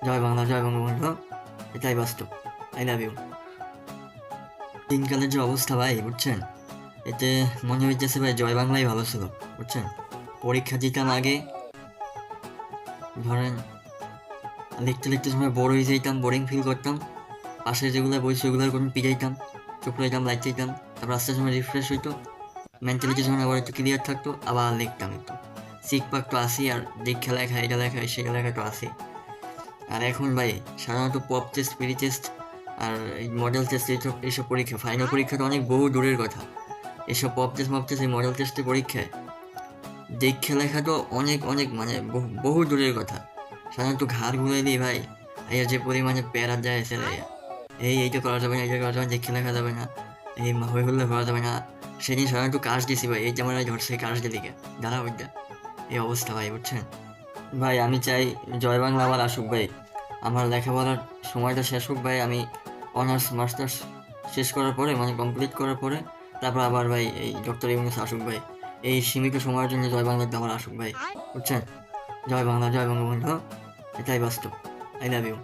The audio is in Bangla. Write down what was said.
জয় বাংলা, জয় বঙ্গবন্ধু, এটাই বাস্তব। I love you. দিনকালের যে অবস্থা ভাই, বুঝছেন, এতে মনে হইতেছে ভাই জয় বাংলাই ভালো ছিল, বুঝছেন। পরীক্ষা দিতাম আগে, ধরেন লিখতে লিখতে সময় বোর হয়ে যেতাম, বোরিং ফিল করতাম, পাশে যেগুলো বই সেগুলোর কোনো পিটাইতাম, চুপ রইতাম, লাইট চাইতাম, তারপর আস্তে সময় রিফ্রেশ হইতো, মেন্টালিটি যখন আবার একটু ক্লিয়ার থাকতো, আবার লিখতাম একটু। সিক পাক তো আসি, আর দীক্ষা লেখা, এটা লেখা, সেটা লেখা তো আসি। আর এখন ভাই সাধারণত পপ টেস্ট, পিডি টেস্ট, আর এই মডেল টেস্ট, এইসব পরীক্ষা, ফাইনাল পরীক্ষা তো অনেক বহু দূরের কথা। এসব পপ টেস্ট, মপ টেস্ট, এই মডেল টেস্টের পরীক্ষায় দীক্ষা লেখা তো অনেক অনেক মানে বহু দূরের কথা। সাধারণত ঘাড় ঘুরে দিই ভাই, এর যে পরিমাণে প্যারা যায় ছেলে, এইটা করা যাবে না, এইটা করা যাবে না, দীক্ষা লেখা যাবে না, এই হয়ে হলে করা যাবে না। সেদিন সাধারণত কাজ দিছি ভাই, এই যে আমার ধরছে কাজ দিয়ে লিখে দাঁড়া ওইটা, এই অবস্থা ভাই, বুঝছেন। ভাই আমি চাই জয় বাংলা আবার আসুক ভাই, আমার লেখাপড়ার সময়টা শেষ হোক ভাই, আমি অনার্স মাস্টার্স শেষ করার পরে, মানে কমপ্লিট করার পরে, তারপর আবার ভাই এই ডক্টর ইউনূস আসুক ভাই। এই সীমিত সময়ের জন্য জয় বাংলাতে আবার আসুক ভাই, বুঝছেন। জয় বাংলা, জয় বঙ্গবন্ধু, এটাই বাস্তব। I love you.